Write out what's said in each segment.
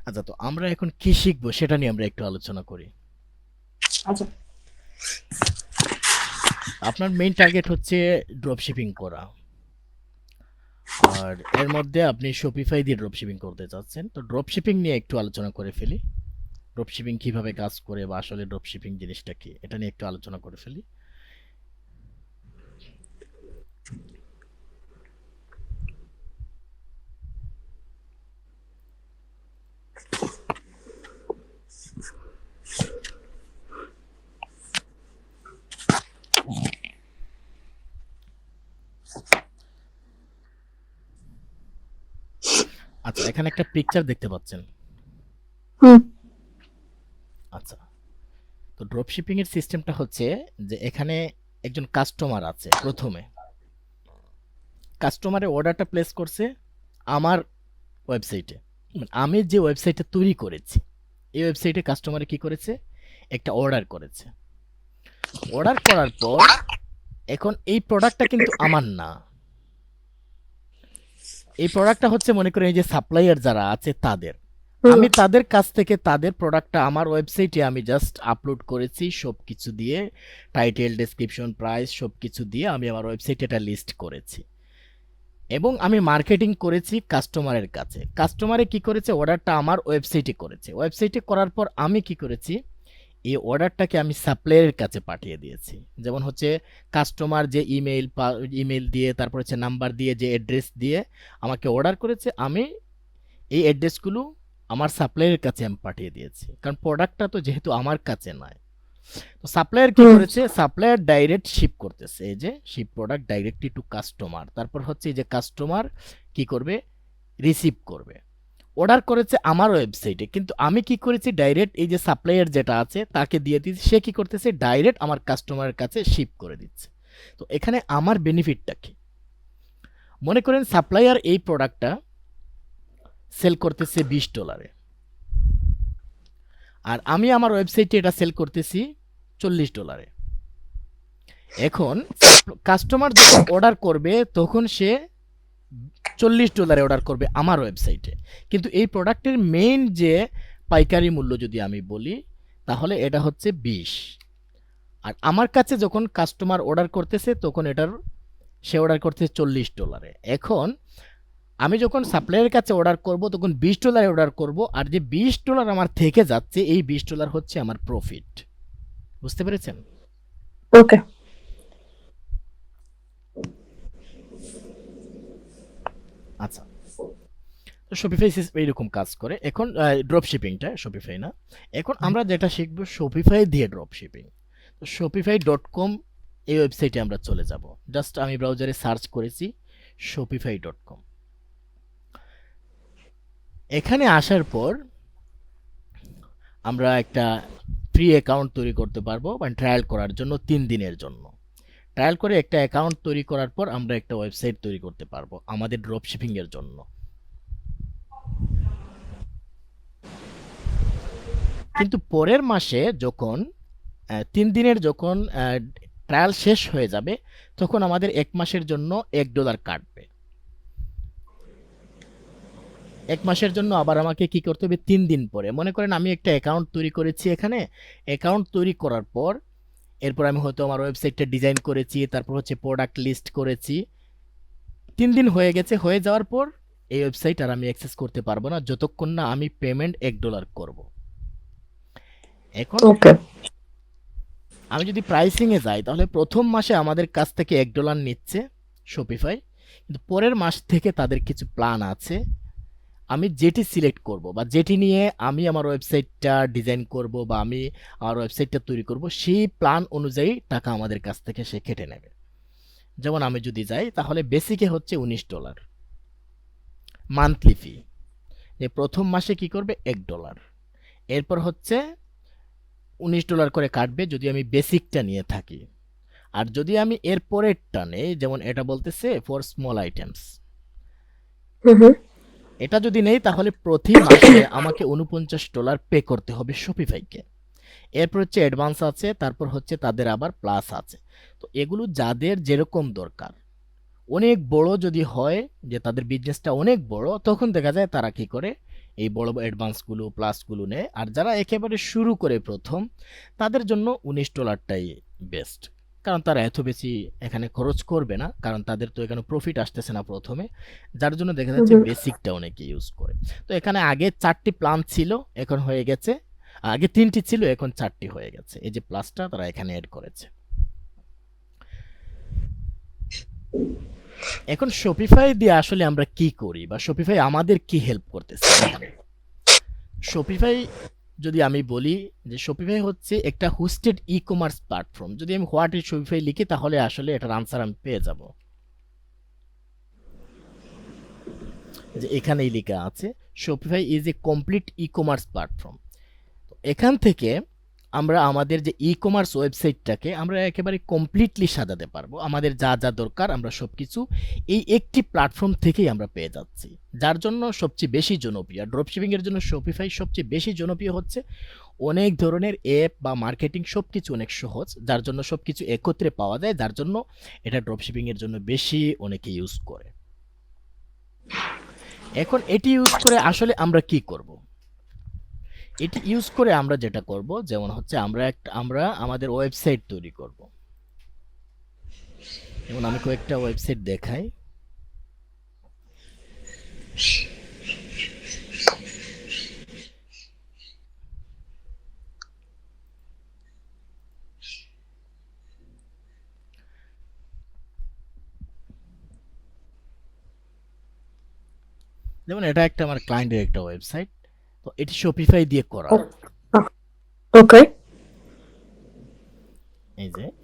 আচ্ছা, তো আমরা এখন কি শিখবো সেটা নিয়ে আমরা একটু আলোচনা করি। আচ্ছা। আপনার মেইন টার্গেট হচ্ছে ড্রপ শিপিং করা, আর এর মধ্যে আপনি শপিফাই দিয়ে ড্রপ শিপিং করতে চাচ্ছেন। তো ড্রপ শিপিং নিয়ে একটু আলোচনা করে ফেলি। ড্রপ শিপিং কিভাবে কাজ করে বা আসলে ড্রপ শিপিং জিনিসটা কি, এটা নিয়ে একটু আলোচনা করে ফেলি। আচ্ছা, এখানে একটা পিকচার দেখতে পাচ্ছেন। হুম। আচ্ছা, তো ড্রপ শিপিং এর সিস্টেমটা হচ্ছে যে এখানে একজন কাস্টমার আছে। প্রথমে কাস্টমারের অর্ডারটা প্লেস করছে আমার ওয়েবসাইটে। আমি যে ওয়েবসাইটটা তৈরি করেছি, এই ওয়েবসাইটে কাস্টমারে কি করেছে, একটা অর্ডার করেছে। অর্ডার করার পর এখন এই প্রোডাক্টটা কিন্তু আমার না। এই প্রোডাক্টটা হচ্ছে, মনে করেন এই যে সাপ্লায়ার যারা আছে তাদের। হুম। আমি তাদের কাছ থেকে তাদের প্রোডাক্টটা আমার ওয়েবসাইটে আমি জাস্ট আপলোড করেছি সব কিছু দিয়ে, টাইটেল, ডেসক্রিপশন, প্রাইস সব কিছু দিয়ে আমি আমার ওয়েবসাইটে এটা লিস্ট করেছি এবং আমি মার্কেটিং করেছি কাস্টমারের কাছে। কাস্টমারে কি করেছে, অর্ডারটা আমার ওয়েবসাইটে করেছে। ওয়েবসাইটে করার পর আমি কি করেছি, এই অর্ডারটাকে আমি সাপ্লায়ারের কাছে পাঠিয়ে দিয়েছি। যেমন হচ্ছে কাস্টমার যে ইমেল দিয়ে, তারপর হচ্ছে নাম্বার দিয়ে, যে অ্যাড্রেস দিয়ে আমাকে অর্ডার করেছে, আমি এই অ্যাড্রেসগুলো আমার সাপ্লায়ারের কাছে আমি পাঠিয়ে দিয়েছি, কারণ প্রোডাক্টটা তো যেহেতু আমার কাছে নয়। তো সাপ্লায়ার কি হুম। করেছে, সাপ্লায়ার ডাইরেক্ট শিপ করতেছে, এই যে ship product directly to customer. তারপর হচ্ছে এই যে কাস্টমার কি করবে, রিসিভ করবে। অর্ডার করেছে আমার ওয়েবসাইটে, কিন্তু আমি কি করেছি, ডাইরেক্ট এই যে সাপ্লায়ার যেটা আছে তাকে দিয়ে দিচ্ছি, সে কি করতেছে, ডাইরেক্ট আমার কাস্টমারের কাছে শিপ করে দিচ্ছে। তো এখানে আমার বেনিফিটটা কি, মনে করেন সাপ্লায়ার এই প্রোডাক্টটা সেল করতেছে $20, আর আমি আমার ওয়েবসাইটে এটা সেল করতেছি $40। এখন কাস্টমার যখন অর্ডার করবে তখন সে $40 অর্ডার করবে আমার ওয়েবসাইটে, কিন্তু এই প্রোডাক্টের মেইন যে পাইকারি মূল্য যদি আমি বলি, তাহলে এটা হচ্ছে 20। আর আমার কাছে যখন কাস্টমার অর্ডার করতেছে তখন এটার সে অর্ডার করতেছে $40। এখন আমি যখন সাপ্লায়ারের কাছে অর্ডার করব তখন $20 অর্ডার করব, আর যে $20 আমার থেকে যাচ্ছে, এই $20 হচ্ছে আমার প্রফিট। বুঝতে পেরেছেন? ওকে। আচ্ছা, তো শপিফাই এইরকম কাজ করে। এখন ড্রপ শিপিংটা শপিফাই না, এখন আমরা যেটা শিখবো শপিফাই দিয়ে ড্রপ শিপিং। তো shopify.com এই ওয়েবসাইটে আমরা চলে যাব। জাস্ট আমি ব্রাউজারে সার্চ করেছি shopify.com। এখানে আসার পর আমরা একটা ফ্রি অ্যাকাউন্ট তৈরি করতে পারবো, মানে ট্রায়াল করার জন্য 3 দিনের জন্য। ট্রায়াল করে একটা অ্যাকাউন্ট তৈরি করার পর আমরা একটা ওয়েবসাইট তৈরি করতে পারবো আমাদের ড্রপ শিপিং এর জন্য। কিন্তু পরের মাসে যখন 3 দিনের যখন ট্রায়াল শেষ হয়ে যাবে, তখন আমাদের 1 মাসের জন্য $1 কাটবে। 1 মাসের জন্য আবার আমাকে কি করতে হবে, 3 দিন পরে, মনে করেন আমি একটা অ্যাকাউন্ট তৈরি করেছি এখানে। অ্যাকাউন্ট তৈরি করার পর এরপর আমি হয়তো আমার ওয়েবসাইটটা ডিজাইন করেছি, তারপর হচ্ছে প্রোডাক্ট লিস্ট করেছি। 3 দিন হয়ে গেছে, হয়ে যাওয়ার পর এই ওয়েবসাইট আর আমি অ্যাক্সেস করতে পারবো না যতক্ষণ না আমি পেমেন্ট $1 করব। এখন ওকে। আমি যদি প্রাইসিংয়ে যাই, তাহলে প্রথম মাসে আমাদের কাছ থেকে $1 নিচ্ছে শপিফাই, কিন্তু পরের মাস থেকে তাদের কিছু প্ল্যান আছে। আমি যেটি সিলেক্ট করব বা যেটি নিয়ে আমি আমার ওয়েবসাইটটা ডিজাইন করব বা আমি আমার ওয়েবসাইটটা তৈরি করব, সেই প্ল্যান অনুযায়ী টাকা আমাদের কাছ থেকে সে কেটে নেবে। যেমন আমি যদি যাই, তাহলে বেসিকে হচ্ছে $19 মান্থলি ফি, যে প্রথম মাসে কি করবে, $1। এরপর হচ্ছে $19 করে কাটবে যদি আমি বেসিকটা নিয়ে থাকি। আর যদি আমি এর পরেরটা নেই, যেমন এটা বলতেছে ফর স্মল আইটেমস, হুম হুম। এটা যদি নেই তাহলে প্রতি মাসে আমাকে $49 পে করতে হবে শপিফাইকে। এরপর হচ্ছে অ্যাডভান্স আছে, তারপর হচ্ছে তাদের আবার প্লাস আছে। তো এগুলো যাদের যেরকম দরকার, অনেক বড় যদি হয়, যে তাদের বিজনেসটা অনেক বড়, তখন দেখা যায় তারা কি করে, এই বড় অ্যাডভান্সগুলো প্লাসগুলো নেয়, আর যারা একেবারে শুরু করে প্রথম তাদের জন্য $19টাই বেস্ট, কারণ তারা এত বেশি এখানে খরচ করবে না, কারণ তাদের তো এখানে প্রফিট আসতেছে না প্রথমে, যার জন্য দেখা যাচ্ছে হুম বেসিকটা অনেকে ইউজ করে। তো এখানে আগে 4টি প্ল্যান ছিল, এখন হয়ে গেছে, আগে 3টি ছিল, এখন 4টি হয়ে গেছে, এই যে প্লাসটা তারা এখানে অ্যাড করেছে। এখন শপিফাই দিয়ে আসলে আমরা কি করি, বা শপিফাই আমাদের কি হেল্প করতেছে এখানে। শপিফাই যদি আমি বলি যে শপিফাই হচ্ছে একটা হোস্টেড ই কমার্স প্ল্যাটফর্ম, যদি আমি হোয়াট ইজ শপিফাই লিখি তাহলে আসলে এটার আনসার আমি পেয়ে যাব, যে এখানেই লেখা আছে Shopify is a complete e commerce platform. এখান থেকে আমরা আমাদের যে ই কমার্স ওয়েবসাইটটাকে আমরা একেবারে কমপ্লিটলি সাজাতে পারবো, আমাদের যা যা দরকার আমরা সব কিছু এই একটি প্ল্যাটফর্ম থেকেই আমরা পেয়ে যাচ্ছি, যার জন্য সবচেয়ে বেশি জনপ্রিয়। ড্রপশিপিংয়ের জন্য শপিফাই সবচেয়ে বেশি জনপ্রিয় হচ্ছে, অনেক ধরনের অ্যাপ বা মার্কেটিং সব কিছু অনেক সহজ, যার জন্য সব কিছু একত্রে পাওয়া যায়, যার জন্য এটা ড্রপশিপিংয়ের জন্য বেশি অনেকে ইউজ করে। এখন এটি ইউজ করে আসলে আমরা কি করব, এটি ইউজ করে আমরা যেটা করব, যেমন হচ্ছে আমরা আমাদের ওয়েবসাইট তৈরি করব। যেমন আমি কয়েকটা ওয়েবসাইট দেখাই। যেমন এটা একটা আমার ক্লায়েন্টের একটা ওয়েবসাইট, তো এটি শপিফাই দিয়ে করা। ওকে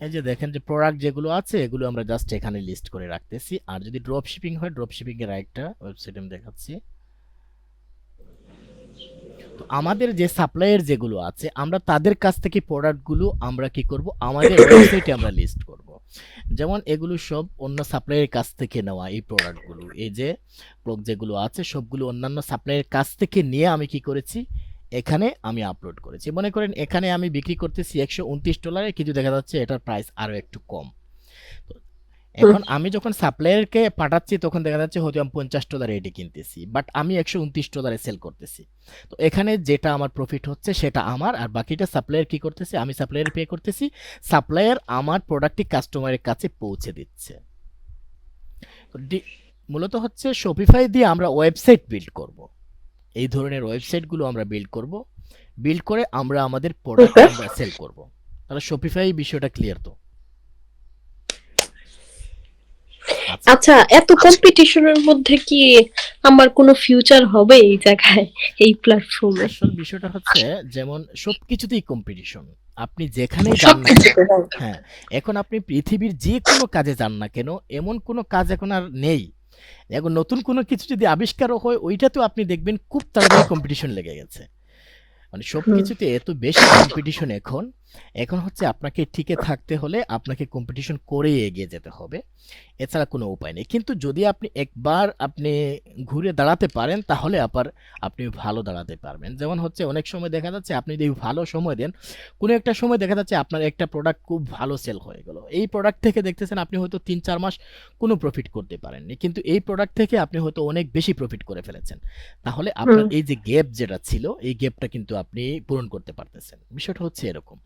এই যে দেখেন যে প্রোডাক্ট যেগুলো আছে এগুলো আমরা জাস্ট এখানে লিস্ট করে রাখতেছি, আর যদি ড্রপ শিপিং হয় ড্রপ শিপিং এর একটা ওয়েবসাইট আমি দেখাচ্ছি। তো আমাদের যে সাপ্লায়ার যেগুলো আছে আমরা তাদের কাছ থেকে প্রোডাক্টগুলো আমরা কি করব, আমাদের ওয়েবসাইটে আমরা লিস্ট করব। যেমন এগুলো সব অন্য সাপ্লায়ারের কাছ থেকে নেওয়া, এই প্রোডাক্টগুলো এই যে ব্লগ যেগুলো আছে সবগুলো অন্যান্য সাপ্লায়ারের কাছ থেকে নিয়ে আমি কি করেছি, এখানে আমি আপলোড করেছি। মনে করেন এখানে আমি বিক্রি করতেছি $129, কিন্তু দেখা যাচ্ছে এটার প্রাইস আরও একটু কম। তো এখন আমি যখন সাপ্লায়ারকে পাঠাচ্ছি তখন দেখা যাচ্ছে হয়তো আমি $50 রেটে কিনতেছি, বাট আমি $129 সেল করতেছি। তো এখানে যেটা আমার প্রফিট হচ্ছে সেটা আমার, আর বাকিটা সাপ্লায়ার কি করতেছে, আমি সাপ্লায়ার পে করতেছি, সাপ্লায়ার আমার প্রোডাক্টটি কাস্টমারের কাছে পৌঁছে দিচ্ছে। তো মূলত হচ্ছে শপিফাই দিয়ে আমরা ওয়েবসাইট বিল্ড করব, এই ধরনের ওয়েবসাইটগুলো আমরা বিল্ড করব, বিল্ড করে আমরা আমাদের প্রোডাক্ট আমরা সেল করব। তাহলে শপিফাই বিষয়টা ক্লিয়ার তো? আচ্ছা, আচ্ছা, এত কম্পিটিশনের মধ্যে কি আমার কোনো ফিউচার হবে এই জায়গায়, এই প্ল্যাটফর্মে? আসল বিষয়টা হচ্ছে যেমন সবকিছুতেই কম্পিটিশন, আপনি যেখানেই যান না কেন। হ্যাঁ, এখন আপনি পৃথিবীর যে কোনো কাজে যান না কেন, এমন কোনো কাজ এখন আর নেই। এখন নতুন কোনো কিছু যদি আবিষ্কারও হয় ওইটাতেও আপনি দেখবেন খুব তাড়াতাড়ি কম্পিটিশন লেগে গেছে, মানে সবকিছুতে এত বেশি কম্পিটিশন এখন। এখন হচ্ছে আপনাকে টিকে থাকতে হলে আপনাকে কম্পিটিশন করেই এগিয়ে যেতে হবে, এছাড়া কোনো উপায় নেই। কিন্তু যদি আপনি একবার আপনি ঘুরে দাঁড়াতে পারেন তাহলে আবার আপনি ভালো দাঁড়াতে পারবেন। যেমন হচ্ছে অনেক সময় দেখা যাচ্ছে আপনি যদি ভালো সময় দেন, কোনো একটা সময় দেখা যাচ্ছে আপনার একটা প্রোডাক্ট খুব ভালো সেল হয়ে গেল, এই প্রোডাক্ট থেকে দেখতেছেন আপনি হয়তো 3-4 মাস কোনো প্রফিট করতে পারেননি, কিন্তু এই প্রোডাক্ট থেকে আপনি হয়তো অনেক বেশি প্রফিট করে ফেলেছেন। তাহলে আপনার এই যে গ্যাপ যেটা ছিল এই গ্যাপটা কিন্তু আপনি পূরণ করতে পারতেছেন। বিষয়টা হচ্ছে এরকম।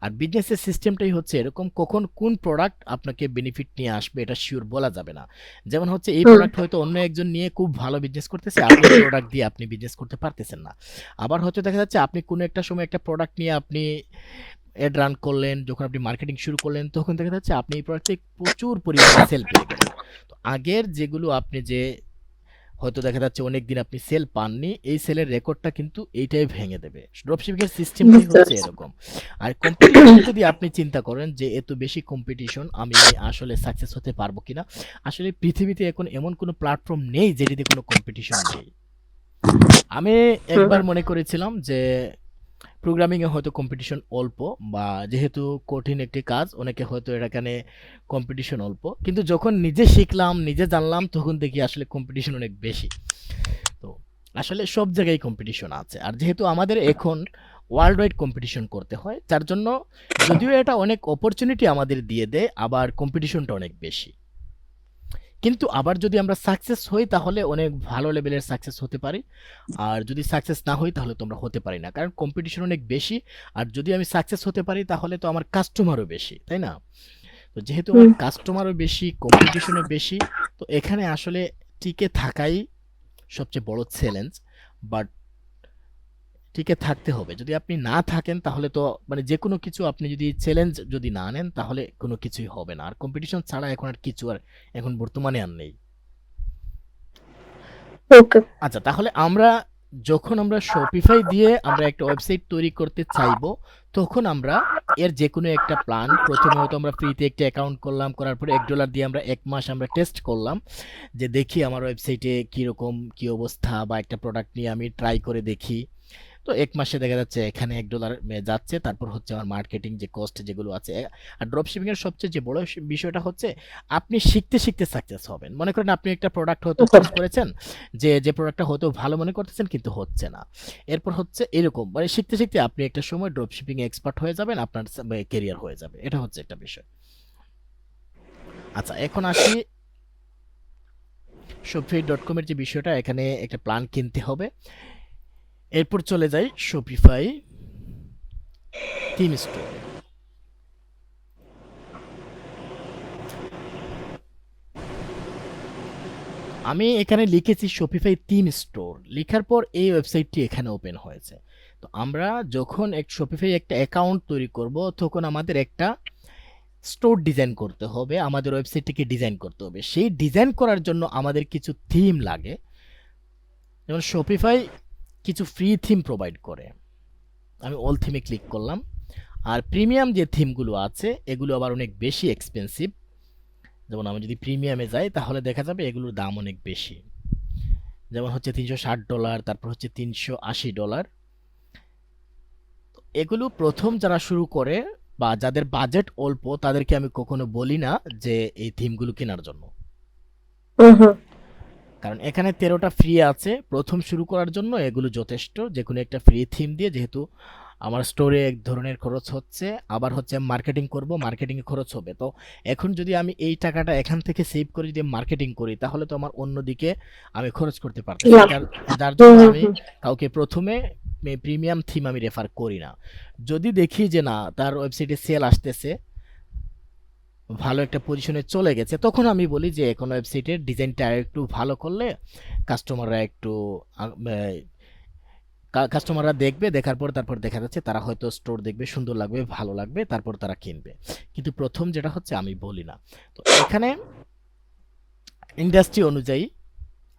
আর বিজনেসের সিস্টেমটাই হচ্ছে এরকম, কখন কোন প্রোডাক্ট আপনাকে বেনিফিট নিয়ে আসবে এটা শিওর বলা যাবে না। যেমন হচ্ছে এই প্রোডাক্ট হয়তো অন্য একজন নিয়ে খুব ভালো বিজনেস করতেছে, আপনি প্রোডাক্ট দিয়ে আপনি বিজনেস করতে পারতেছেন না। আবার হয়তো দেখা যাচ্ছে আপনি কোনো একটা সময় একটা প্রোডাক্ট নিয়ে আপনি অ্যাড রান করলেন, যখন আপনি মার্কেটিং শুরু করলেন তখন দেখা যাচ্ছে আপনি এই প্রোডাক্টে প্রচুর পরিমাণে সেল পেয়ে গেলেন। তো আগের যেগুলো আপনি যে হয়তো দেখা যাচ্ছে অনেকদিন আপনি সেল পাননি, এই সেলের রেকর্ডটা কিন্তু এইটাই ভেঙে দেবে। ড্রপশিপিং এর সিস্টেমটাই হচ্ছে এরকম। আর কম্পিটিশন যদি আপনি চিন্তা করেন যে এত বেশি কম্পিটিশন আমি আসলে সাকসেস হতে পারবো কিনা, আসলে পৃথিবীতে এখন এমন কোনো প্ল্যাটফর্ম নেই যেটিতে কোনো কম্পিটিশন নেই। আমি একবার মনে করেছিলাম যে প্রোগ্রামিংয়ে হয়তো কম্পিটিশন অল্প, বা যেহেতু কঠিন একটি কাজ অনেকে হয়তো এখানে কম্পিটিশন অল্প, কিন্তু যখন নিজে শিখলাম নিজে জানলাম তখন দেখি আসলে কম্পিটিশন অনেক বেশি। তো আসলে সব জায়গায় কম্পিটিশন আছে, আর যেহেতু আমাদের এখন ওয়ার্ল্ড ওয়াইড কম্পিটিশন করতে হয়, যার জন্য যদিও এটা অনেক অপরচুনিটি আমাদের দিয়ে দেয়, আবার কম্পিটিশনটা অনেক বেশি। কিন্তু আবার যদি আমরা সাকসেস হই তাহলে অনেক ভালো লেভেলের সাকসেস হতে পারি, আর যদি সাকসেস না হই তাহলে তো আমরা হতে পারি না, কারণ কম্পিটিশন অনেক বেশি। আর যদি আমি সাকসেস হতে পারি তাহলে তো আমার কাস্টমারও বেশি, তাই না? তো যেহেতু আমার হুম। কাস্টমারও বেশি, কম্পিটিশনও বেশি, তো এখানে আসলে টিকে থাকাই সবচেয়ে বড় চ্যালেঞ্জ। বাট টিকে থাকতে হবে। যদি আপনি না থাকেন তাহলে তো মানে যেকোনো কিছু, আপনি যদি চ্যালেঞ্জ যদি না নেন তাহলে কোনো কিছুই হবে না। আর কম্পিটিশন ছাড়া এখন আর কিছু আর এখন বর্তমানে আর নেই। ওকে। আচ্ছা, তাহলে আমরা যখন আমরা Shopify দিয়ে আমরা একটা ওয়েবসাইট তৈরি করতে চাইবো, তখন আমরা এর যেকোনো একটা প্ল্যান, প্রথমে হয়তো আমরা ফ্রিতে একটা অ্যাকাউন্ট করলাম, করার পরে $1 দিয়ে আমরা 1 মাস আমরা টেস্ট করলাম যে দেখি আমার ওয়েবসাইটে কিরকম কি অবস্থা, বা একটা প্রোডাক্ট নিয়ে আমি ট্রাই করে দেখি। তো 1 মাসে দেখা যাচ্ছে এখানে $1 যাচ্ছে, তারপর হচ্ছে আমার মার্কেটিং যে কস্ট যেগুলো আছে। আর ড্রপ শিপিং এর সবচেয়ে যে বড় বিষয়টা হচ্ছে আপনি শিখতে শিখতে সাকসেস হবেন। মনে করেন আপনি একটা প্রোডাক্ট হয়তো চুজ করেছেন, যে প্রোডাক্টটা হয়তো ভালো মনে করতেছেন কিন্তু হচ্ছে না। এরপর হচ্ছে এরকম মানে শিখতে শিখতে আপনি একটা সময় ড্রপ শিপিং এক্সপার্ট হয়ে যাবেন, আপনার ক্যারিয়ার হয়ে যাবে। এটা হচ্ছে একটা বিষয়। আচ্ছা, এখন আসি shopify.com এর যে বিষয়টা, এখানে একটা প্ল্যান কিনতে হবে। এরপর চলে যাই Shopify থিম স্টোর। আমি এখানে লিখেছি Shopify থিম স্টোর, লেখার পর এই ওয়েবসাইটটি এখানে ওপেন হয়েছে। তো আমরা যখন Shopify একটা অ্যাকাউন্ট তৈরি করব, তখন আমাদের একটা স্টোর ডিজাইন করতে হবে, আমাদের ওয়েবসাইটটিকে ডিজাইন করতে হবে। সেই ডিজাইন করার জন্য আমাদের কিছু থিম লাগে। যেমন Shopify কিছু ফ্রি থিম প্রোভাইড করে, আমি অল থিমে ক্লিক করলাম। আর প্রিমিয়াম যে থিমগুলো আছে এগুলো আবার অনেক বেশি এক্সপেন্সিভ। যেমন আমি যদি প্রিমিয়ামে যাই তাহলে দেখা যাবে এগুলোর দাম অনেক বেশি। যেমন হচ্ছে $360, তারপর হচ্ছে $380। এগুলো প্রথম যারা শুরু করে বা যাদের বাজেট অল্প তাদেরকে আমি কখনো বলি না যে এই থিমগুলো কেনার জন্য, হুম। কারণ এখানে 13টা ফ্রি আছে প্রথম শুরু করার জন্য। এগুলো যথেষ্ট, যে কোনো একটা ফ্রি থিম দিয়ে, যেহেতু আমার স্টোরে এক ধরনের খরচ হচ্ছে, আবার হচ্ছে মার্কেটিং করব, মার্কেটিংয়ে খরচ হবে। তো এখন যদি আমি এই টাকাটা এখান থেকে সেভ করে যদি মার্কেটিং করি তাহলে তো আমার অন্যদিকে আমি খরচ করতে পারতেছি, লাভ। যার যার হুম জন্য হুম আমি হুম। কাউকে প্রথমে প্রিমিয়াম থিম আমি রেফার করি না। যদি দেখি যে না, তার ওয়েবসাইটে সেল আসতেছে, ভালো একটা পজিশনে চলে গেছে, তখন আমি বলি যে এখন ওয়েবসাইটের ডিজাইনটা একটু ভালো করলে কাস্টমাররা একটু কাস্টমাররা দেখবে, দেখার পর তারপর দেখা যাচ্ছে তারা হয়তো স্টোর দেখবে, সুন্দর লাগবে, ভালো লাগবে, তারপর তারা কিনবে। কিন্তু প্রথম যেটা হচ্ছে আমি বলি না। তো এখানে ইন্ডাস্ট্রি অনুযায়ী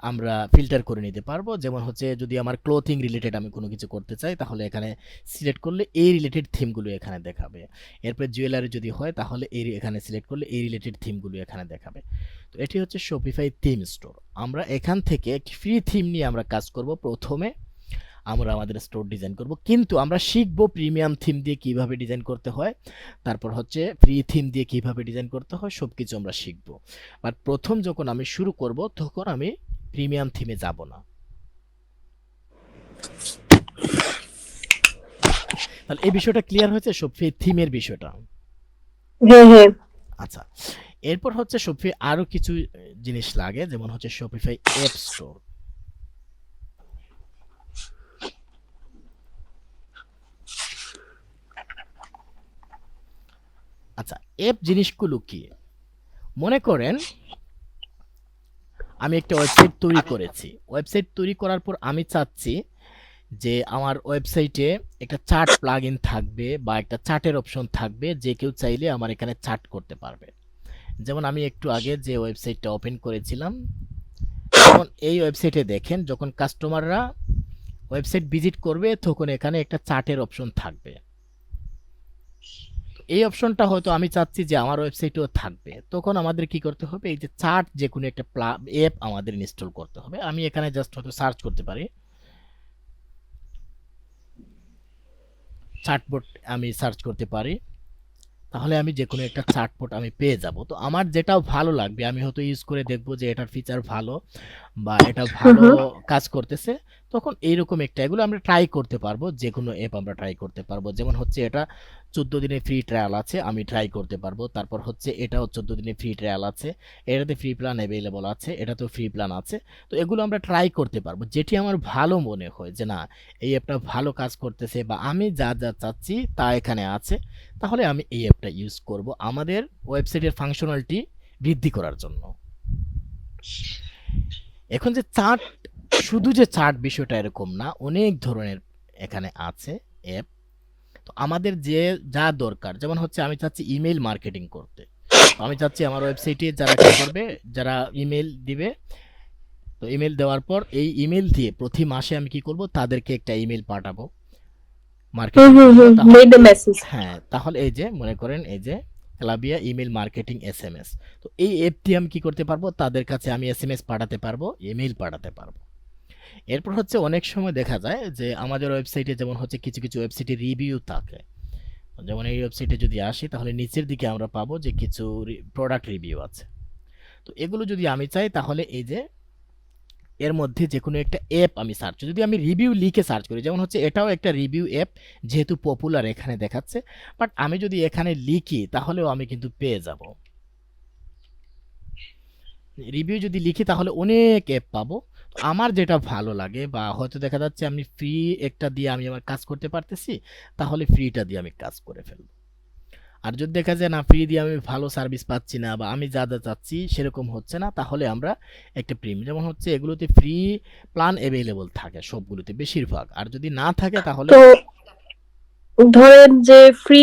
আমরা ফিল্টার করে নিতে পারবো। যেমন হচ্ছে যদি আমার ক্লোথিং রিলেটেড আমি কোনো কিছু করতে চাই তাহলে এখানে সিলেক্ট করলে এই রিলেটেড থিমগুলো এখানে দেখাবে। এরপর জুয়েলারি যদি হয় তাহলে এই এখানে সিলেক্ট করলে এই রিলেটেড থিমগুলো এখানে দেখাবে। তো এটি হচ্ছে Shopify থিম স্টোর। আমরা এখান থেকে একটি ফ্রি থিম নিয়ে আমরা কাজ করব। প্রথমে আমরা আমাদের স্টোর ডিজাইন করব, কিন্তু আমরা শিখব প্রিমিয়াম থিম দিয়ে কিভাবে ডিজাইন করতে হয়, তারপর হচ্ছে ফ্রি থিম দিয়ে কিভাবে ডিজাইন করতে হয়, সবকিছু আমরা শিখব। বাট প্রথম যখন আমি শুরু করব তখন আমি প্রিমিয়াম থিমে যাব না। তাহলে এই বিষয়টা ক্লিয়ার হয়েছে Shopify থিমের বিষয়টা। হ্যাঁ হ্যাঁ। আচ্ছা, এরপর হচ্ছে Shopify আরো কিছু জিনিস লাগে, যেমন হচ্ছে Shopify অ্যাপ স্টোর। আচ্ছা, অ্যাপ জিনিসগুলো কি? মনে করেন আমি একটা ওয়েবসাইট তৈরি করেছি। ওয়েবসাইট তৈরি করার পর আমি চাচ্ছি যে আমার ওয়েবসাইটে একটা চার্ট প্লাগইন থাকবে বা একটা চার্টের অপশন থাকবে, যে কেউ চাইলে আমার এখানে চার্ট করতে পারবে। যেমন আমি একটু আগে যে ওয়েবসাইটটা ওপেন করেছিলাম, যেমন এই ওয়েবসাইটে দেখেন যখন কাস্টমাররা ওয়েবসাইট ভিজিট করবে তখন এখানে একটা চার্টের অপশন থাকবে। এই অপশনটা হয়তো আমি চাচ্ছি যে আমার ওয়েবসাইটেও থাকবে। তখন আমাদের কি করতে হবে, এই যে চার্ট যে কোনো একটা অ্যাপ আমাদের ইনস্টল করতে হবে। আমি এখানে জাস্ট হয়তো সার্চ করতে পারি, চার্টবোর্ড আমি সার্চ করতে পারি, তাহলে আমি যে কোনো একটা চার্টবোর্ড আমি পেয়ে যাব। তো আমার যেটা ভালো লাগবে আমি হয়তো ইউজ করে দেখব যে এটার ফিচার ভালো, বা এটা হুম ভালো হুম কাজ করতেছে, তখন এইরকম একটা এগুলো আমরা ট্রাই করতে পারবো। যে কোনো অ্যাপ আমরা ট্রাই করতে পারবো। যেমন হচ্ছে এটা 14 দিনের ফ্রি ট্রায়াল আছে, আমি ট্রাই করতে পারবো। তারপর হচ্ছে এটাও 14 দিনের ফ্রি ট্রায়াল আছে, এটাতে ফ্রি প্ল্যান অ্যাভেলেবল আছে, এটাতেও ফ্রি প্ল্যান আছে। তো এগুলো আমরা ট্রাই করতে পারবো, যেটি আমার ভালো মনে হয় যে না এই অ্যাপটা ভালো কাজ করতেছে বা আমি যা যা চাচ্ছি তা এখানে আছে, তাহলে আমি এই অ্যাপটা ইউজ করব আমাদের ওয়েবসাইটের ফাংশনালিটি বৃদ্ধি করার জন্য। এখন যে চার্ট, শুধু যে চার্ট বিষয়টা এরকম না, অনেক ধরনের এখানে আছে অ্যাপ। তো আমাদের যে যা দরকার, যেমন হচ্ছে আমি চাচ্ছি ইমেল মার্কেটিং করতে, তো আমি চাচ্ছি আমার ওয়েবসাইটে যারা কি করবে, যারা ইমেল দিবে, তো ইমেল দেওয়ার পর এই ইমেল দিয়ে প্রতি মাসে আমি কি করব, তাদেরকে একটা ইমেল পাঠাবো হুম মার্কেটিং হুম জন্য। হুম তাহলে মেড দ্য মেসেজ। হ্যাঁ, তাহলে এই যে মনে করেন এই যে ক্লাবিয়া ইমেল মার্কেটিং এসএমএস, তো এই অ্যাপটি আমি কি করতে পারবো, তাদের কাছে আমি এসএমএস পাঠাতে পারবো, ইমেল পাঠাতে পারবো। এরপর হচ্ছে অনেক সময় দেখা যায় যে আমাদের ওয়েবসাইটে যেমন হচ্ছে কিছু কিছু ওয়েবসাইটে রিভিউ থাকে। যেমন এই ওয়েবসাইটে যদি আসি তাহলে নিচের দিকে আমরা পাবো যে কিছু প্রোডাক্ট রিভিউ আছে। তো এগুলো যদি আমি চাই তাহলে এই যে এর মধ্যে যে কোনো একটা অ্যাপ আমি সার্চ, যদি আমি রিভিউ লিখে সার্চ করি, যেমন হচ্ছে এটাও একটা রিভিউ অ্যাপ, যেহেতু পপুলার এখানে দেখাচ্ছে, বাট আমি যদি এখানে লিখি তাহলেও আমি কিন্তু পেয়ে যাব। রিভিউ যদি লিখি তাহলে অনেক অ্যাপ পাবো। তো আমার যেটা ভালো লাগে বা হয়তো দেখা যাচ্ছে আমি ফ্রি একটা দিয়ে আমি আমার কাজ করতে পারতেছি, তাহলে ফ্রিটা দিয়ে আমি কাজ করে ফেলবো। আর যদি দেখা যায় না ফ্রি দিয়ে আমি ভালো সার্ভিস পাচ্ছি না বা আমি যা যা চাচ্ছি সেরকম হচ্ছে না, তাহলে আমরা একটা প্রিমিয়াম, যেমন হচ্ছে এগুলোতে ফ্রি প্ল্যান অ্যাভেলেবল থাকে সবগুলোতে বেশিরভাগ, আর যদি না থাকে তাহলে তো ধরেন যে ফ্রি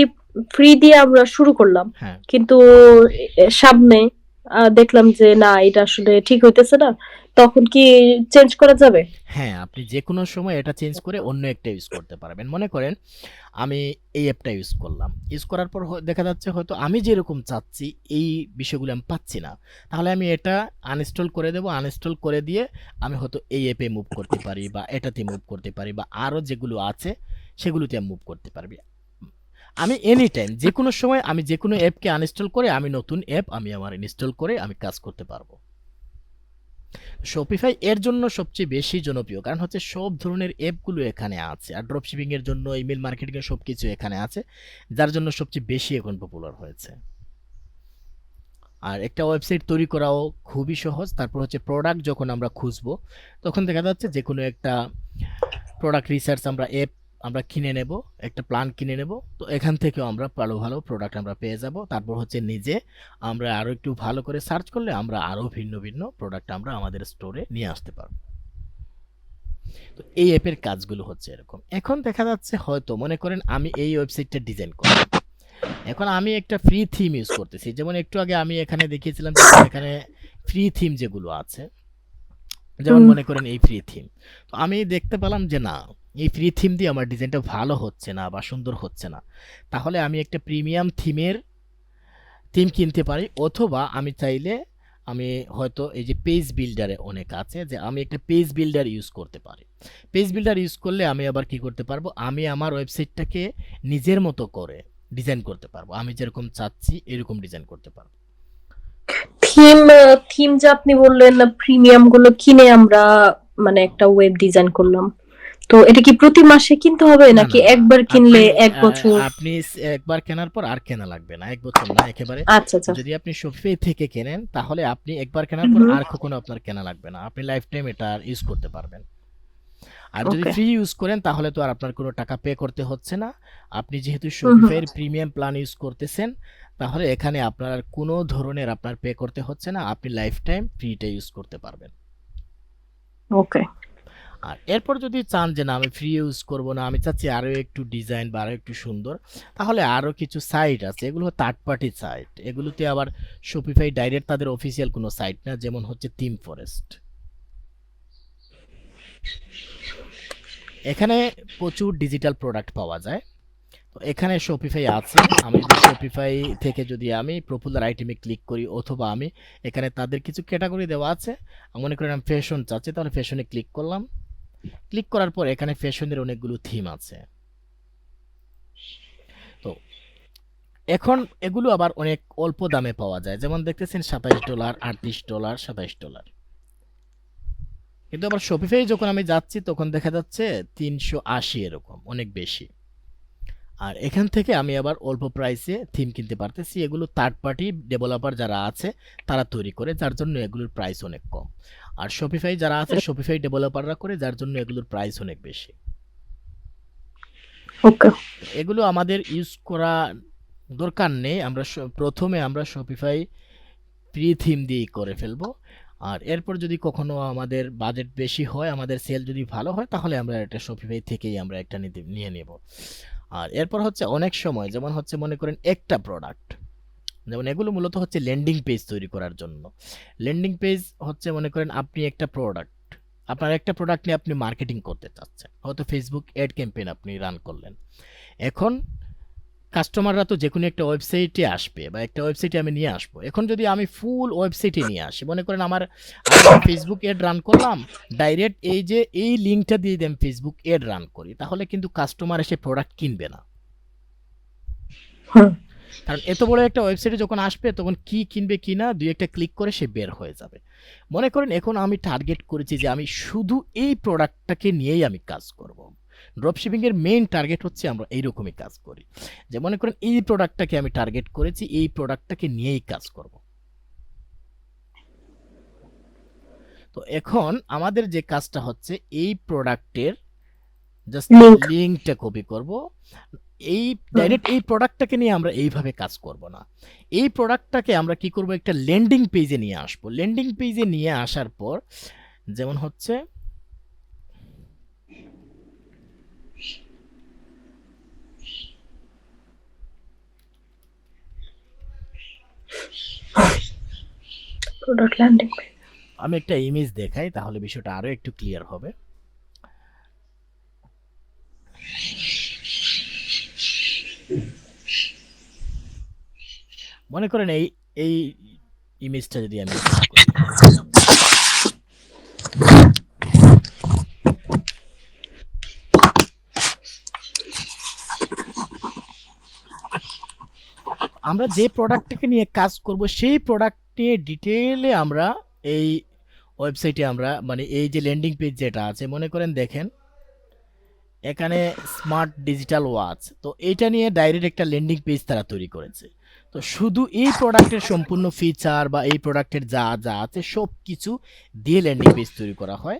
ফ্রি দিয়ে আমরা শুরু করলাম, হ্যাঁ। কিন্তু সামনে দেখলাম যে না এটা আসলে ঠিক হইতেছে না, তখন কি চেঞ্জ করা যাবে? হ্যাঁ, আপনি যে কোনো সময় এটা চেঞ্জ করে অন্য একটা ইউজ করতে পারবেন। মনে করেন আমি এই অ্যাপটা ইউজ করলাম, ইউজ করার পর দেখা যাচ্ছে হয়তো আমি যেরকম চাচ্ছি এই বিষয়গুলো আমি পাচ্ছি না, তাহলে আমি এটা আনইনস্টল করে দেবো। আনইনস্টল করে দিয়ে আমি হয়তো এই অ্যাপে মুভ করতে পারি বা এটাতে মুভ করতে পারি বা আরও যেগুলো আছে সেগুলোতে আমি মুভ করতে পারবি। আমি এনি টাইম যে কোনো সময় আমি যে কোনো অ্যাপকে আনইনস্টল করে আমি নতুন অ্যাপ আমি আমার ইনস্টল করে আমি কাজ করতে পারবো। শপিফাই এর জন্য সবচেয়ে বেশি জনপ্রিয়, কারণ হচ্ছে সব ধরনের অ্যাপগুলো এখানে আছে, আর ড্রপশিপিং এর জন্য ইমেল মার্কেটিং এর সবকিছু এখানে আছে, যার জন্য সবচেয়ে বেশি এখন পপুলার হয়েছে। আর একটা ওয়েবসাইট তৈরি করাও খুবই সহজ। তারপর হচ্ছে প্রোডাক্ট যখন আমরা খুঁজবো, তখন দেখা যাচ্ছে যে কোনো একটা প্রোডাক্ট রিসার্চ আমরা অ্যাপ আমরা কিনে নেব, একটা প্ল্যান কিনে নেব, তো এখান থেকেও আমরা ভালো ভালো প্রোডাক্ট আমরা পেয়ে যাব। তারপর হচ্ছে নিজে আমরা আরও একটু ভালো করে সার্চ করলে আমরা আরও ভিন্ন ভিন্ন প্রোডাক্ট আমরা আমাদের স্টোরে নিয়ে আসতে পারবো। তো এই অ্যাপের কাজগুলো হচ্ছে এরকম। এখন দেখা যাচ্ছে হয়তো মনে করেন আমি এই ওয়েবসাইটটা ডিজাইন করলাম, এখন আমি একটা ফ্রি থিম ইউজ করতেছি, যেমন একটু আগে আমি এখানে দেখিয়েছিলাম যে এখানে ফ্রি থিম যেগুলো আছে, যেমন হুম মনে করেন এই ফ্রি থিম, তো আমি দেখতে পেলাম যে না এই ফ্রি থিম দিয়ে আমার ডিজাইনটা ভালো হচ্ছে না বা সুন্দর হচ্ছে না, তাহলে আমি একটা প্রিমিয়াম থিম কিনতে পারি, অথবা আমি চাইলে আমি হয়তো এই যে পেজ বিল্ডারে অনেক আছে যে আমি একটা পেজ বিল্ডার ইউজ করতে পারি। পেজ বিল্ডার ইউজ করলে আমি আবার কি করতে পারবো, আমি আমার ওয়েবসাইটটাকে নিজের মতো করে ডিজাইন করতে পারবো, আমি যেরকম চাচ্ছি এরকম ডিজাইন করতে পারবো। থিম থিম যে আপনি বললেন প্রিমিয়াম গুলো কিনে আমরা মানে একটা ওয়েব ডিজাইন করলাম, তো এটা কি প্রতি মাসে কিনতে হবে না নাকি না না, একবার কিনলে আপনি এক বছর? আপনি একবার কেনার পর আর কেনা লাগবে না, এক বছর না একেবারে। আচ্ছা আচ্ছা। যদি আপনি শপিফাই থেকে কেনেন তাহলে আপনি একবার কেনার পর হুম আর কখনো আপনার কেনা লাগবে না, আপনি লাইফ টাইম এটা ইউজ করতে পারবেন। আর যদি ওকে। ফ্রি ইউজ করেন তাহলে তো আর আপনার কোনো টাকা পে করতে হচ্ছে না। আপনি যেহেতু হুম হুম শপিফাইয়ের প্রিমিয়াম প্ল্যান ইউজ করতেছেন, তাহলে এখানে আপনার আর কোনো ধরনের আপনার পে করতে হচ্ছে না, আপনি লাইফ টাইম ফ্রিটা ইউজ করতে পারবেন। ওকে। আর এরপর যদি চান যে না আমি ফ্রি ইউজ করব না, আমি চাচ্ছি আরও একটু ডিজাইন বা আরও একটু সুন্দর, তাহলে আরও কিছু সাইট আছে, এগুলো থার্ড পার্টি সাইট, এগুলোতে আবার শপিফাই ডাইরেক্ট তাদের অফিসিয়াল কোনো সাইট না, যেমন হচ্ছে থিম ফরেস্ট। এখানে প্রচুর ডিজিটাল প্রোডাক্ট পাওয়া যায়। তো এখানে শপিফাই আছে, আমি যদি শপিফাই থেকে যদি আমি পপুলার আইটেমে ক্লিক করি, অথবা আমি এখানে তাদের কিছু ক্যাটাগরি দেওয়া আছে, মনে করেন আমি ফ্যাশন চাচ্ছি, তাহলে ফ্যাশনে ক্লিক করলাম। ক্লিক করার পর এখানে ফ্যাশনের অনেকগুলো থিম আছে। তো এখন এগুলো আবার অনেক অল্প দামে পাওয়া যায়, যেমন দেখতেছেন $27, $38, $27। কিন্তু আবার শপিফাই যখন আমি যাচ্ছি তখন দেখা যাচ্ছে 380 এরকম, অনেক বেশি। আর এখান থেকে আমি আবার অল্প প্রাইসে থিম কিনতে পারতেছি। এগুলো থার্ড পার্টি ডেভেলপার যারা আছে তারা তৈরি করে, যার জন্য এগুলোর প্রাইস অনেক কম। আর শপিফাই যারা আছে, শপিফাই ডেভেলপাররা করে, যার জন্য এগুলোর প্রাইস অনেক বেশি। ওকে। তো এগুলো আমাদের ইউজ করা দরকার নেই। আমরা প্রথমে আমরা শপিফাই প্রি থিম দিয়েই করে ফেলবো। আর এরপর যদি কখনো আমাদের বাজেট বেশি হয়, আমাদের সেল যদি ভালো হয়, তাহলে আমরা এটা শপিফাই থেকেই আমরা একটা নিয়ে নেব। আর এরপর হচ্ছে অনেক সময় যেমন হচ্ছে মনে করেন একটা প্রোডাক্ট, যেমন এগুলো মূলত হচ্ছে ল্যান্ডিং পেজ তৈরি করার জন্য। ল্যান্ডিং পেজ হচ্ছে মনে করেন আপনি একটা প্রোডাক্ট, আপনার একটা প্রোডাক্ট নিয়ে আপনি মার্কেটিং করতে চাচ্ছেন, হয়তো ফেসবুক অ্যাড ক্যাম্পেইন আপনি রান করলেন। এখন কাস্টমাররা তো যে কোনো একটা ওয়েবসাইটে আসবে, বা একটা ওয়েবসাইটে আমি নিয়ে আসবো। এখন যদি আমি ফুল ওয়েবসাইটে নিয়ে আসি, মনে করেন আমি ফেসবুক অ্যাড রান করলাম, ডাইরেক্ট এই যে এই লিঙ্কটা দিয়ে আমি ফেসবুক অ্যাড রান করি, তাহলে কিন্তু কাস্টমার এসে প্রোডাক্ট কিনবে না। হুম। কারণ এত বড় একটা ওয়েবসাইটে যখন আসবে তখন কি কিনবে কি না দুই একটা ক্লিক করে সে বের হয়ে যাবে। মনে করেন এখন আমি টার্গেট করেছি যে আমি শুধু এই প্রোডাক্টটাকে নিয়েই আমি কাজ করব। ড্রপশিপিং এর মেইন টার্গেট হচ্ছে আমরা এইরকমই কাজ করি, যে মনে করেন এই প্রোডাক্টটাকে আমি টার্গেট করেছি, এই প্রোডাক্টটাকে নিয়েই কাজ করব। তো এখন আমাদের যে কাজটা হচ্ছে এই প্রোডাক্টের জাস্ট লিঙ্ক। লিঙ্কটা কপি করব। এই ডাইরেক্ট এই প্রোডাক্টটাকে নিয়ে আমরা এইভাবে কাজ করব না। এই প্রোডাক্টটাকে আমরা কি করব, একটা ল্যান্ডিং পেজে নিয়ে আসব। ল্যান্ডিং পেজে নিয়ে আসার পর যেমন হচ্ছে প্রোডাক্ট ল্যান্ডিং। আমি একটা ইমেজ দেখাই, তাহলে বিষয়টা আরো একটু ক্লিয়ার হবে। মনে করেন এই এই ইমেজটা যদি আমি open করি, আমরা যে প্রোডাক্টটাকে নিয়ে কাজ করব সেই প্রোডাক্ট নিয়ে ডিটেইলে আমরা এই ওয়েবসাইটে আমরা মানে এই যে ল্যান্ডিং পেজ যেটা আছে, মনে করেন দেখেন এখানে স্মার্ট ডিজিটাল ওয়াচ, তো এইটা নিয়ে ডাইরেক্ট একটা ল্যান্ডিং পেজ তারা তৈরি করেছে। তো শুধু এই প্রোডাক্টের সম্পূর্ণ ফিচার বা এই প্রোডাক্টের যা যা আছে সব কিছু দিয়ে ল্যান্ডিং পেজ তৈরি করা হয়।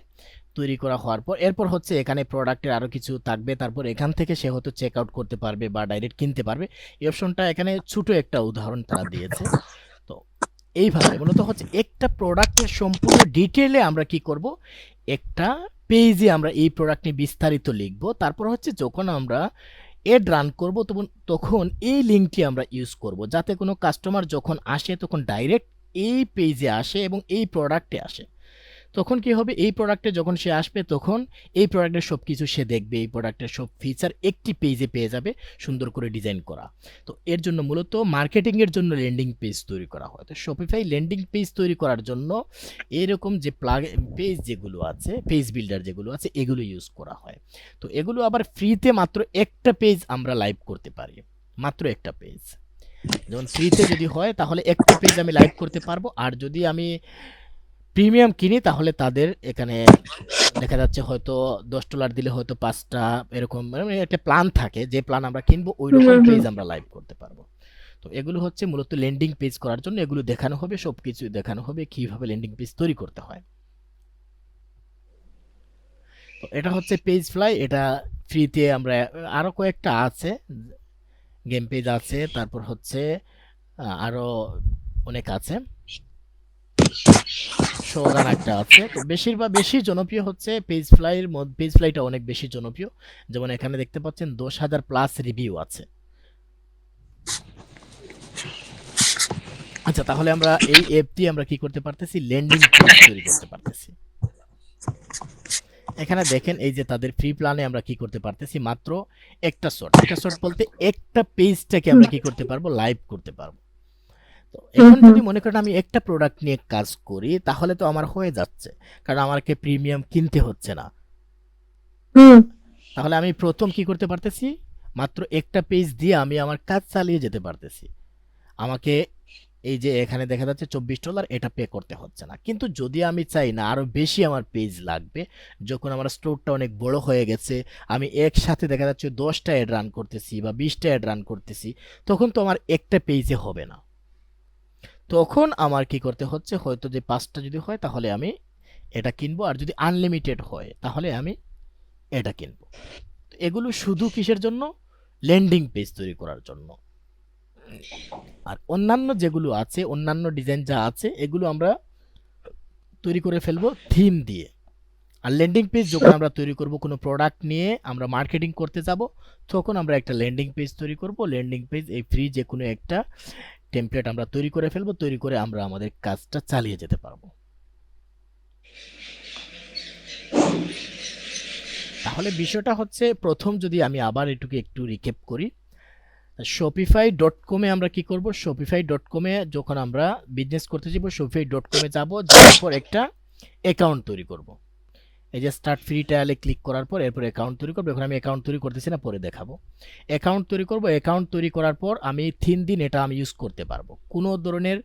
তৈরি করা হওয়ার পর এরপর হচ্ছে এখানে প্রোডাক্টের আরও কিছু থাকবে, তারপর এখান থেকে সে হয়তো চেক আউট করতে পারবে বা ডাইরেক্ট কিনতে পারবে। এই অপশনটা এখানে ছোট একটা উদাহরণ তারা দিয়েছে। তো এইভাবে মূলত হচ্ছে একটা প্রোডাক্টের সম্পূর্ণ ডিটেলে আমরা কি করব, একটা পেজে আমরা এই প্রোডাক্ট নিয়ে বিস্তারিত লিখব। তারপর হচ্ছে যখন আমরা এড রান করব তখন এই লিঙ্কটি আমরা ইউজ করব, যাতে কোনো কাস্টমার যখন আসে তখন ডাইরেক্ট এই পেজে আসে এবং এই প্রোডাক্টে আসে। তখন কি হবে, এই প্রোডাক্টে যখন সে আসবে তখন এই প্রোডাক্টের সব কিছু সে দেখবে, এই প্রোডাক্টের সব ফিচার একটি পেজে পেয়ে যাবে, সুন্দর করে ডিজাইন করা। তো এর জন্য মূলত মার্কেটিংয়ের জন্য ল্যান্ডিং পেজ তৈরি করা হয়। তো শপিফাই ল্যান্ডিং পেজ তৈরি করার জন্য এরকম যে পেজ যেগুলো আছে, পেজ বিল্ডার যেগুলো আছে, এগুলো ইউজ করা হয়। তো এগুলো আবার ফ্রিতে মাত্র একটা পেজ আমরা লাইভ করতে পারি, মাত্র একটা পেজ। যেমন ফ্রিতে যদি হয় তাহলে একটা পেজ আমি লাইভ করতে পারবো, আর যদি আমি প্রিমিয়াম কিনি তাহলে তাদের এখানে দেখা যাচ্ছে হয়তো $10 দিলে হয়তো 5টা এরকম, মানে একটা প্ল্যান থাকে, যে প্ল্যান আমরা কিনবো ওই রকম পেজ আমরা লাইভ করতে পারবো। তো এগুলো হচ্ছে মূলত ল্যান্ডিং পেজ করার জন্য, এগুলো দেখানো হবে, সবকিছু দেখানো হবে কিভাবে ল্যান্ডিং পেজ তৈরি করতে হয়। তো এটা হচ্ছে পেজ ফ্লাই, এটা ফ্রিতে আমরা আরো কয়েকটা আছে, গেম পেজ আছে, তারপর হচ্ছে আরো অনেক আছে, শোগান একটা আছে। তো বেশি জনপ্রিয় হচ্ছে পেজ ফ্লাইয়ের মধ্যে, পেজ ফ্লাইটা অনেক বেশি জনপ্রিয়। যেমন এখানে দেখতে পাচ্ছেন 10,000+ রিভিউ আছে। আচ্ছা, তাহলে আমরা এই অ্যাপ দিয়ে আমরা কি করতে পারতেছি, ল্যান্ডিং পেজ তৈরি করতে পারতেছি। এখানে দেখেন এই যে তাদের ফ্রি প্ল্যানে আমরা কি করতে পারতেছি, মাত্র একটা শট বলতে একটা পেজটাকে আমরা কি করতে পারবো, লাইভ করতে পারবো। তো এখন যদি মনে করেন আমি একটা প্রোডাক্ট নিয়ে কাজ করি তাহলে তো আমার হয়ে যাচ্ছে, কারণ আমাকে প্রিমিয়াম কিনতে হচ্ছে না। তাহলে আমি প্রথম কি করতে পারতেছি, মাত্র একটা পেজ দিয়ে আমি আমার কাজ চালিয়ে যেতে পারতেছি। আমাকে এই যে এখানে দেখা যাচ্ছে $24, এটা পে করতে হচ্ছে না। কিন্তু যদি আমি চাই না আরো বেশি আমার পেজ লাগবে, যখন আমার স্টোরটা অনেক বড় হয়ে গেছে, আমি একসাথে দেখা যাচ্ছে 10টা অ্যাড রান করতেছি বা 20টা অ্যাড রান করতেছি, তখন তো আমার একটা পেজে হবে না। তখন আমার কি করতে হচ্ছে, হয়তো যে 5টা যদি হয় তাহলে আমি এটা কিনবো, আর যদি আনলিমিটেড হয় তাহলে আমি এটা কিনবো। তো এগুলো শুধু কিসের জন্য? ল্যান্ডিং পেজ তৈরি করার জন্য। আর অন্যান্য যেগুলো আছে, অন্যান্য ডিজাইন যা আছে, এগুলো আমরা তৈরি করে ফেলবো থিম দিয়ে। আর ল্যান্ডিং পেজ যখন আমরা তৈরি করব, কোনো প্রোডাক্ট নিয়ে আমরা মার্কেটিং করতে যাব, তখন আমরা একটা ল্যান্ডিং পেজ তৈরি করব। ল্যান্ডিং পেজ এই ফ্রি যে কোনো একটা টেমপ্লেট আমরা তৈরি করে ফেলবো, তৈরি করে আমরা আমাদের কাজটা চালিয়ে যেতে পারবো। তাহলে বিষয়টা হচ্ছে, প্রথম যদি আমি আবার এটুকু একটু রিক্যাপ করি, shopify.com-এ আমরা কি করব? shopify.com-এ যখন আমরা বিজনেস করতে যাব, shopify.com-এ যাব, যাওয়ার পর একটা অ্যাকাউন্ট তৈরি করব। এই যে স্টার্ট ফ্রি ট্রায়ালে ক্লিক করার পর এরপর অ্যাকাউন্ট তৈরি করব। এখন আমি অ্যাকাউন্ট তৈরি করতেছি না, পরে দেখাবো। অ্যাকাউন্ট তৈরি করব। অ্যাকাউন্ট তৈরি করার পর আমি 3 দিন এটা আমি ইউজ করতে পারবো। কোনো ধরনের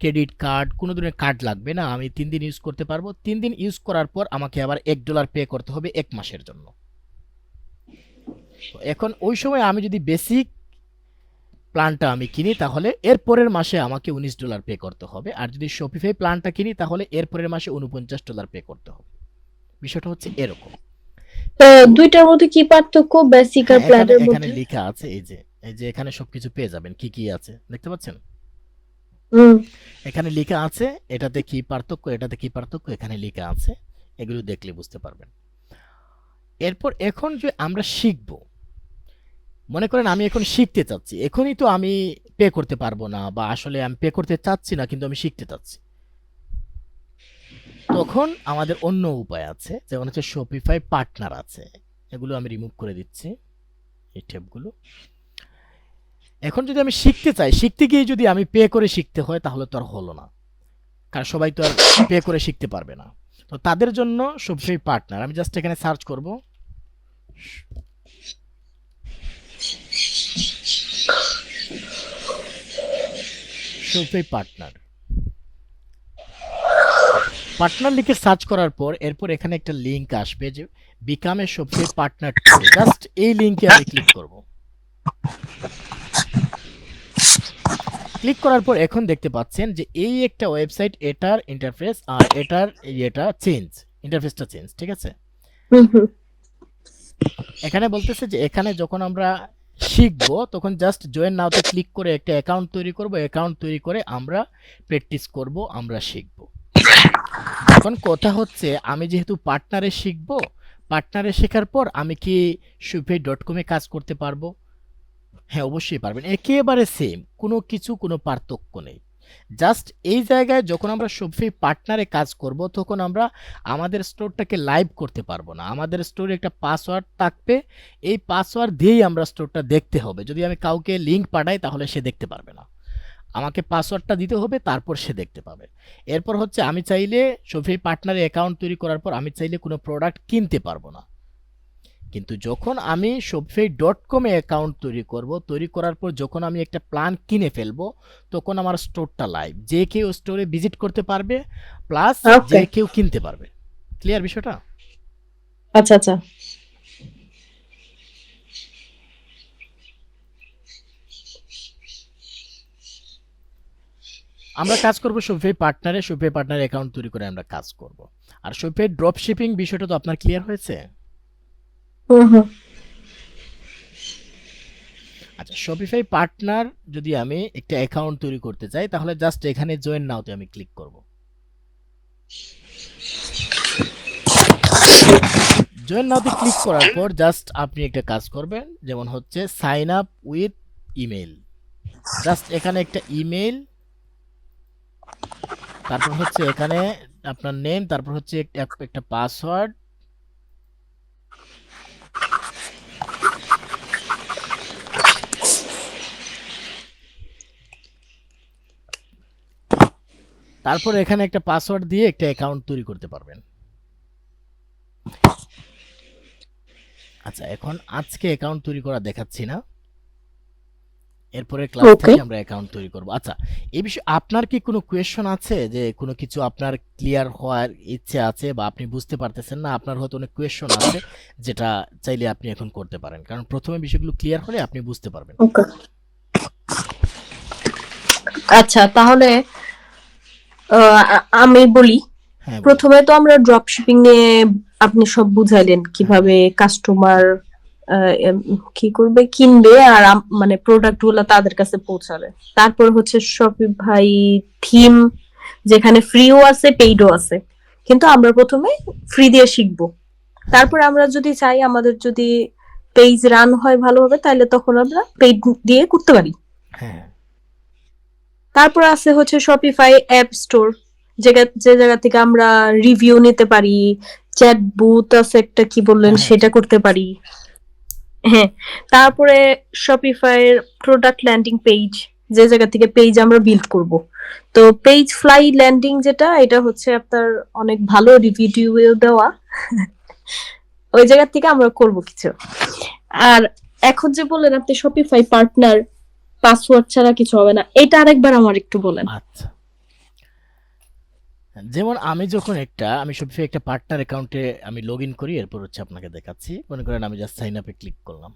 ক্রেডিট কার্ড, কোনো ধরনের কার্ড লাগবে না, আমি 3 দিন ইউজ করতে পারবো। 3 দিন ইউজ করার পর আমাকে আবার $1 পে করতে হবে 1 মাসের জন্য। তো এখন ওই সময় আমি যদি বেসিক প্ল্যানটা আমি কিনি, তাহলে এর পরের মাসে আমাকে $19 পে করতে হবে। আর যদি শপিফাই প্ল্যানটা কিনি, তাহলে এর পরের মাসে $49 পে করতে হবে। বিষয়টা হচ্ছে এরকম। দুইটার মধ্যে কি পার্থক্য, বেসিক আর হ্যাঁ, এখানে প্ল্যানের এখানে মধ্যে? লেখা আছে, এই যে এখানে সবকিছু পেয়ে যাবেন, কি কি আছে দেখতে পাচ্ছেন? হুম। এখানে লেখা আছে এটাতে কি পার্থক্য, এটাতে কি পার্থক্য, এখানে লেখা আছে। এগুলো দেখলে বুঝতে পারবেন। এরপর এখন যে আমরা শিখব, মনে করেন আমি এখন শিখতে চাচ্ছি, এখনই তো আমি পে করতে পারবো না, বা আসলে আমি পে করতে চাচ্ছি না কিন্তু আমি শিখতে চাচ্ছি। তখন আমাদের অন্য উপায় আছে, যেমন হচ্ছে শপিফাই পার্টনার আছে। এগুলো আমি রিমুভ করে দিচ্ছি, এই ট্যাবগুলো। এখন যদি আমি শিখতে চাই, শিখতে গিয়ে যদি আমি পে করে শিখতে হয়, তাহলে তো আর হলো না, কারণ সবাই তো আর পে করে শিখতে পারবে না। তো তাদের জন্য শপিফাই পার্টনার, আমি জাস্ট এখানে সার্চ করব শপিফাই পার্টনার। পার্টনার লিখে সার্চ করার পর এরপর এখানে একটা লিংক আসবে, যে become a Shopify partner. Just এই লিংকে আমি ক্লিক করব। ক্লিক করার পর এখন দেখতে পাচ্ছেন যে এই একটা ওয়েবসাইট, এটার ইন্টারফেস আর এটার এটা চেঞ্জ, ইন্টারফেসটা চেঞ্জ, ঠিক আছে? হুম হুম। এখানে বলতেছে যে এখানে যখন আমরা শিখবো, তখন জাস্ট জয়েন নাওতে ক্লিক করে একটা অ্যাকাউন্ট তৈরি করব। অ্যাকাউন্ট তৈরি করে আমরা প্র্যাকটিস করব, আমরা শিখব। এখন কথা হচ্ছে, আমি যেহেতু পার্টনারে শিখবো, পার্টনারে শেখার পর আমি কি shopify.com-এ কাজ করতে পারবো? হ্যাঁ, অবশ্যই পারবেন, একেবারে সেম, কোনো কিছু কোনো পার্থক্য নেই। জাস্ট এই জায়গায় যখন আমরা শপিফাই পার্টনারে কাজ করব, তখন আমরা আমাদের স্টোরটাকে লাইভ করতে পারবো না। আমাদের স্টোরে একটা পাসওয়ার্ড থাকবে, এই পাসওয়ার্ড দিয়েই আমরা স্টোরটা দেখতে হবে। যদি আমি কাউকে লিংক পাঠাই, তাহলে সে দেখতে পারবে না, আমাকে পাসওয়ার্ডটা দিতে হবে, তারপর সে দেখতে পাবে। এরপর হচ্ছে, আমি চাইলে শপিফাই পার্টনারে অ্যাকাউন্ট তৈরি করার পর আমি চাইলে কোনো প্রোডাক্ট কিনতে পারবো না। কিন্তু যখন আমি shopify.com-এ অ্যাকাউন্ট তৈরি করব, তৈরি করার পর যখন আমি একটা প্ল্যান কিনে ফেলবো, তখন আমার স্টোরটা লাইভ, যে কেউ স্টোরে ভিজিট করতে পারবে, প্লাস যে ওকে। কেউ কিনতে পারবে। ক্লিয়ার বিষয়টা? আচ্ছা আচ্ছা। আমরা কাজ করব শপিফাই পার্টনারে, শপিফাই পার্টনারে অ্যাকাউন্ট তৈরি করে আমরা কাজ করব। আর শপিফাই ড্রপ শিপিং বিষয়টা তো আপনার ক্লিয়ার হয়েছে? হুম হুম। আচ্ছা, শপিফাই পার্টনার যদি আমি একটা অ্যাকাউন্ট তৈরি করতে চাই, তাহলে জাস্ট এখানে জয়েন নাওতে আমি ক্লিক করব। জয়েন নাওতে ক্লিক করার পর জাস্ট আপনি একটা কাজ করবেন, যেমন হচ্ছে sign up with email. Just এখানে একটা ইমেল, তারপর হচ্ছে এখানে আপনার নেম, তারপর হচ্ছে একটা পাসওয়ার্ড, তারপর এখানে একটা পাসওয়ার্ড দিয়ে একটা অ্যাকাউন্ট তৈরি করতে পারবেন। আচ্ছা, এখন আজকে অ্যাকাউন্ট তৈরি করা দেখাচ্ছি না, এরপরে ক্লাস ওকে। থেকে আমরা অ্যাকাউন্ট তৈরি করব। আচ্ছা, এই বিষয়ে আপনার কি কোনো কোয়েশ্চন আছে, যে কোনো কিছু আপনার ক্লিয়ার হওয়ার ইচ্ছে আছে বা আপনি বুঝতে পারতেছেন না, আপনার হয়তো অনেক কোয়েশ্চন আছে যেটা চাইলে আপনি এখন করতে পারেন, কারণ প্রথমে বিষয়গুলো ক্লিয়ার হলে আপনি বুঝতে পারবেন। ওকে, আচ্ছা তাহলে আমি বলি। হ্যাঁ, বলেন। প্রথমে তো আমরা ড্রপ শিপিং নিয়ে আপনি সব বুঝাইলেন হ্যাঁ, কিভাবে কাস্টমার কি করবে, কিনবে, আর মানে প্রোডাক্ট গুলো তাদের কাছে পৌঁছাবে। তারপর হচ্ছে শপিফাই থিম, যেখানে ফ্রিও আছে পেইডও আছে, কিন্তু আমরা প্রথমে ফ্রি দিয়ে শিখবো। হ্যাঁ, তারপর আমরা যদি চাই আমাদের যদি পেজ রান হয় ভালোভাবে, তাহলে তখন আমরা পেইড দিয়ে করতে পারি। হ্যাঁ, তারপর আছে হচ্ছে শপিফাই অ্যাপ স্টোর, যে জায়গা থেকে আমরা রিভিউ নিতে পারি, চ্যাট বুথ আছে একটা, কি বললেন, হ্যাঁ, হ্যাঁ, সেটা চ্যাট করতে পারি। হ্যাঁ, তারপরে শপিফাই এর প্রোডাক্ট ল্যান্ডিং পেজ, যে জায়গা থেকে পেজ আমরা বিল্ড করব। তো পেজ ফ্লাই ল্যান্ডিং যেটা, এটা হচ্ছে আপনার অনেক ভালো রিভিউ দেওয়া, ওই জায়গা থেকে আমরা করব কিছু। আর এখন যে বললেন আপনি শপিফাই পার্টনার, পাসওয়ার্ড ছাড়া কিছু হবে না, এটা আরেকবার আমার একটু বলেন। আচ্ছা। যেমন আমি শপিফাই একটা পার্টনার অ্যাকাউন্টে আমি লগ ইন করি, এরপর হচ্ছে আপনাকে দেখাচ্ছি। মনে করেন আমি জাস্ট সাইন আপে ক্লিক করলাম।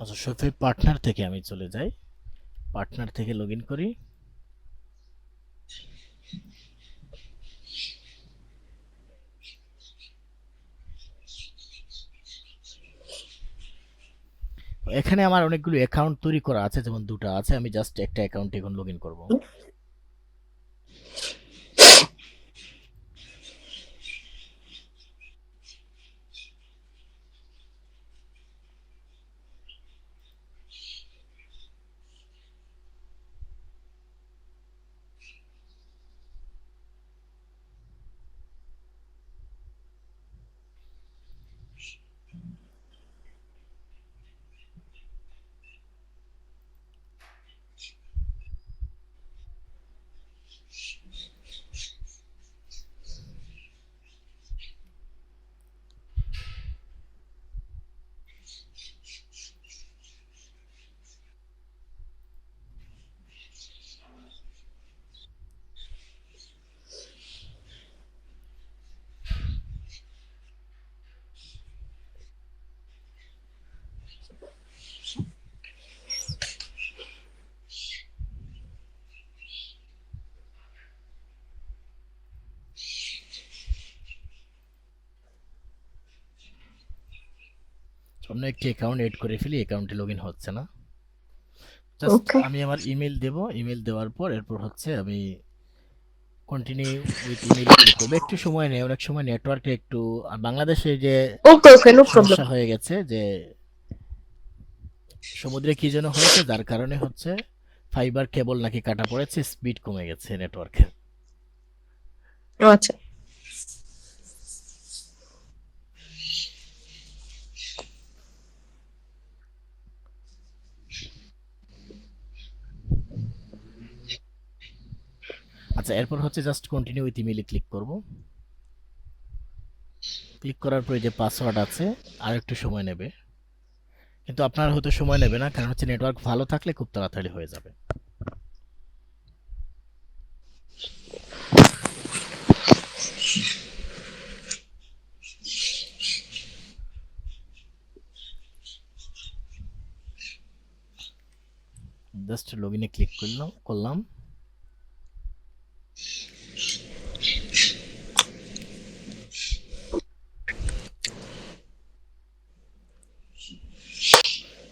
আচ্ছা, শপিফাই পার্টনার থেকে আমি চলে যাই, পার্টনার থেকে লগ ইন করি। এখানে আমার অনেকগুলো অ্যাকাউন্ট তৈরি করা আছে, যেমন দুটো আছে, আমি জাস্ট একটা অ্যাকাউন্টে এখন লগ ইন করবো। অন্য একটি অ্যাকাউন্ট এড করে ফেলি, অ্যাকাউন্টে লগ ইন হচ্ছে না। জাস্ট ওকে, আমি আমার ইমেল দেব, ইমেল দেওয়ার পর এরপর হচ্ছে আমি কন্টিনিউ উইথ ইমেইলে ক্লিক করবো। একটু সময় নেয়, অনেক সময় নেটওয়ার্কে একটু, বাংলাদেশে যে ওকে, ওকে, নো প্রবলেম। সমস্যা হয়ে গেছে, যে সমুদ্রে কি যেন হয়েছে, যার কারণে হচ্ছে ফাইবার কেবল নাকি কাটা পড়েছে, স্পিড কমে গেছে নেটওয়ার্কের। আচ্ছা, আচ্ছা, এরপর হচ্ছে জাস্ট কন্টিনিউ উইথ ইমেইলে ক্লিক করব। ক্লিক করার পরে যে পাসওয়ার্ড আছে, আর একটু সময় নেবে, কিন্তু আপনার হয়তো সময় নেবে না, কারণ হচ্ছে নেটওয়ার্ক ভালো থাকলে খুব তাড়াতাড়ি হয়ে যাবে। জাস্ট লগ ইনে ক্লিক করলাম।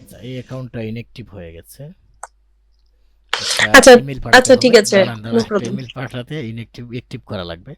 আচ্ছা, এই অ্যাকাউন্টটা ইনঅ্যাক্টিভ হয়ে গেছে। একটা আচ্ছা, ইমেল পাঠাতে আচ্ছা, হবে, ঠিক আছে, দাঁড়ান নো দাঁড়ান, একটা প্রবলেম। ইমেল পাঠাতে ইনঅ্যাক্টিভ অ্যাক্টিভ করা লাগবে।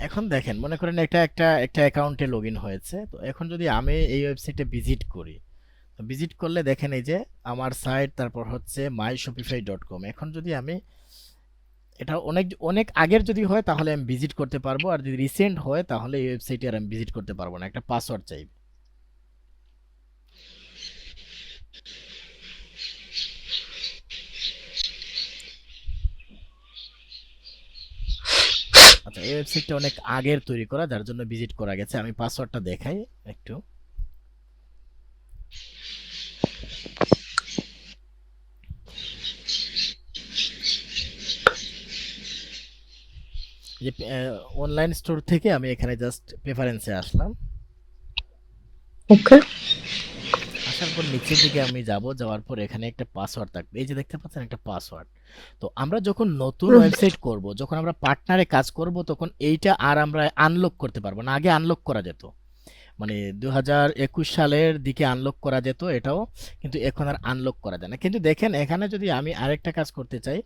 এখন দেখেন, মনে করেন এটা একটা একটা অ্যাকাউন্টে লগ ইন হয়েছে। তো এখন যদি আমি এই ওয়েবসাইটে ভিজিট করি, তো ভিজিট করলে দেখেন এই যে আমার সাইট, তারপর হচ্ছে myshopify.com। এখন যদি আমি এটা অনেক অনেক আগের যদি হয় তাহলে আমি ভিজিট করতে পারবো, আর যদি রিসেন্ট হয় তাহলে এই ওয়েবসাইটে আর আমি ভিজিট করতে পারবো না, একটা পাসওয়ার্ড চাইবে। আচ্ছা, এই ওয়েবসাইটটা অনেক আগের তৈরি করা, যার জন্য ভিজিট করা গেছে। আমি পাসওয়ার্ডটা দেখাই একটু। যে অনলাইন স্টোর থেকে আমি এখানে জাস্ট প্রেফারেন্সে আসলাম। ওকে। আসার পর নিচের দিকে আমি যাব, যাওয়ার পর এখানে একটা পাসওয়ার্ড থাকবে, এই যে দেখতে পাচ্ছেন একটা পাসওয়ার্ড। তো আমরা যখন নতুন ওয়েবসাইট করব, যখন আমরা পার্টনারে কাজ করব, তখন এইটা আর আমরা আনলক করতে পারবো না। আগে আনলক করা যেত, মানে 2021 সালের দিকে আনলক করা যেত এটাও, কিন্তু এখন আর আনলক করা যায় না। কিন্তু দেখেন এখানে যদি আমি আরেকটা কাজ করতে চাই,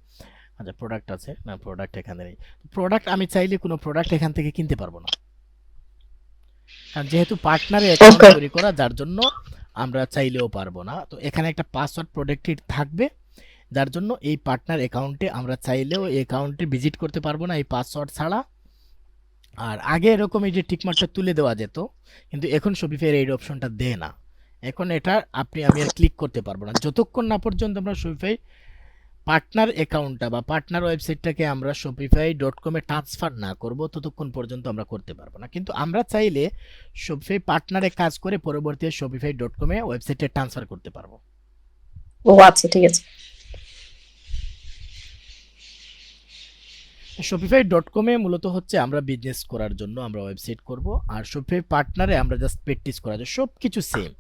আচ্ছা প্রোডাক্ট আছে না, প্রোডাক্ট এখানে নেই। প্রোডাক্ট আমি চাইলে কোনো প্রোডাক্ট এখান থেকে কিনতে পারবো না, কারণ যেহেতু পার্টনারে অ্যাকাউন্ট ওকে। তৈরি করা, যার জন্য আমরা চাইলেও পারবো না। তো এখানে একটা পাসওয়ার্ড প্রোটেক্টেড থাকবে, যার জন্য এই পার্টনার অ্যাকাউন্টে আমরা চাইলেও এই অ্যাকাউন্টে ভিজিট করতে পারবো না এই পাসওয়ার্ড ছাড়া। আর আগে এরকম এই যে টিকমার্কটা তুলে দেওয়া যেত, কিন্তু এখন শপিফাই এই অপশনটা দেয় না। এখন এটা আমি আর ক্লিক করতে পারবো না যতক্ষণ না পর্যন্ত আমরা শপিফাই পার্টনার অ্যাকাউন্টটা বা পার্টনার ওয়েবসাইটটাকে আমরা shopify.com-এ ট্রান্সফার না করব, ততক্ষণ পর্যন্ত আমরা করতে পারবো না। কিন্তু আমরা চাইলে শপিফাই পার্টনারে কাজ করে পরবর্তীতে shopify.com-এ ওয়েবসাইটে ট্রান্সফার করতে পারবো। ও আচ্ছা, ঠিক আছে। shopify.com-এ মূলত হচ্ছে আমরা বিজনেস করার জন্য আমরা ওয়েবসাইট করব, আর শপিফাই পার্টনারে আমরা জাস্ট প্র্যাকটিস করার জন্য। সব কিছু সেম,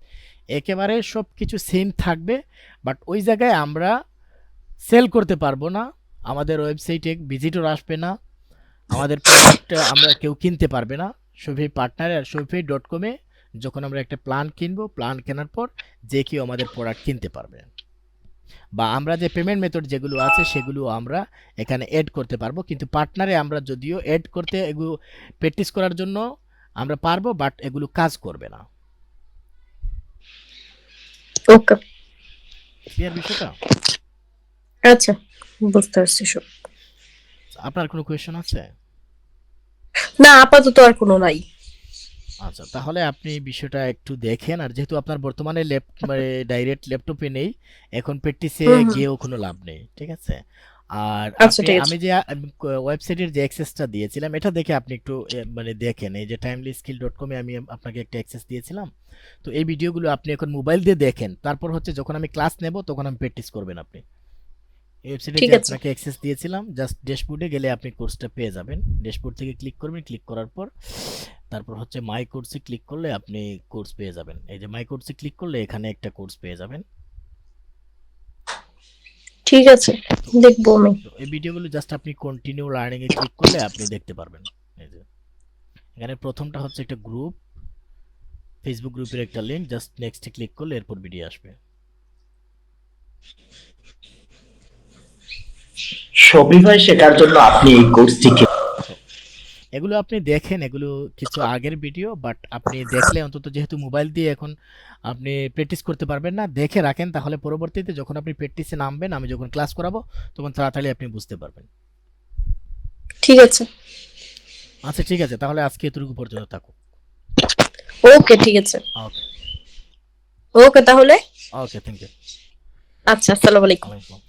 একেবারে সব কিছু সেম থাকবে, বাট ওই জায়গায় আমরা সেল করতে পারবো না, আমাদের ওয়েবসাইটে ভিজিটর আসবে না, আমাদের প্রোডাক্ট আমরা কেউ কিনতে পারবে না। শপিফাই পার্টনারে আর shopify.com-এ যখন আমরা একটা প্ল্যান কিনবো, প্ল্যান কেনার পর যে কেউ আমাদের প্রোডাক্ট কিনতে পারবে, বা আমরা যে পেমেন্ট মেথড যেগুলো আছে সেগুলো আমরা এখানে অ্যাড করতে পারবো। কিন্তু পার্টনারে আমরা যদিও অ্যাড করতে, এগুলো প্র্যাকটিস করার জন্য আমরা পারবো, বাট এগুলো কাজ করবে না। ওকে। ক্লিয়ার বিষয়টা? আচ্ছা, বুঝতে পারছি সব। আপনার কোনো কোয়েশ্চেন আছে? না, আপাতত আর কোনো নাই। আচ্ছা, তাহলে আপনি বিষয়টা একটু দেখেন। আর যেহেতু আপনার বর্তমানে ডাইরেক্ট ল্যাপটপে নেই, এখন প্র্যাকটিসে হুম হুম। গিয়েও কোনো লাভ নেই, ঠিক আছে? আর আচ্ছা, ঠিক আছে। আমি যে ওয়েবসাইটের যে অ্যাক্সেসটা দিয়েছিলাম, এটা দেখে আপনি একটু মানে দেখেন, এই যে timelyskill.com-এ আমি আপনাকে একটা অ্যাক্সেস দিয়েছিলাম। তো এই ভিডিওগুলো আপনি এখন মোবাইল দিয়ে দেখেন, তারপর হচ্ছে যখন আমি ক্লাস নেব তখন আমি প্র্যাকটিস করবেন আপনি। এই ওয়েবসাইটে ঠিক যে আছে। আপনাকে অ্যাক্সেস দিয়েছিলাম, জাস্ট ড্যাশবোর্ডে গেলে আপনি কোর্সটা পেয়ে যাবেন। ড্যাশবোর্ড থেকে ক্লিক করবেন, ক্লিক করার পর তারপর হচ্ছে মাই কোর্সে ক্লিক করলে আপনি কোর্স পেয়ে যাবেন। এই যে মাই কোর্সে ক্লিক করলে এখানে একটা কোর্স পেয়ে যাবেন। ঠিক আছে, তো দেখবো আমি। তো এই ভিডিওগুলো জাস্ট আপনি কন্টিনিউ লার্নিং এ ক্লিক করলে আপনি দেখতে পারবেন। এই যে এখানে প্রথমটা হচ্ছে একটা গ্রুপ, ফেসবুক গ্রুপের একটা লিংক, জাস্ট নেক্সটে ক্লিক করলে এরপর ভিডিও আসবে। শপিফাই শেখার জন্য আপনি এই কোর্সটি তো এগুলো আপনি দেখেন, এগুলো কিছু আগের ভিডিও, বাট আপনি দেখলে অন্তত, যেহেতু মোবাইল দিয়ে এখন আপনি প্র্যাকটিস করতে পারবেন না, দেখে রাখেন, তাহলে পরবর্তীতে যখন আপনি প্র্যাকটিসে নামবেন, আমি যখন ক্লাস করাবো তখন তাড়াতাড়ি আপনি বুঝতে পারবেন। ঠিক আছে। আচ্ছা ঠিক আছে, তাহলে আজকে এতটুকু পর্যন্ত থাকুক। ওকে, ঠিক আছে। ওকে। ওকে তাহলে। ওকে, থ্যাংক ইউ। আচ্ছা, আসসালামু আলাইকুম। আলাইকুম।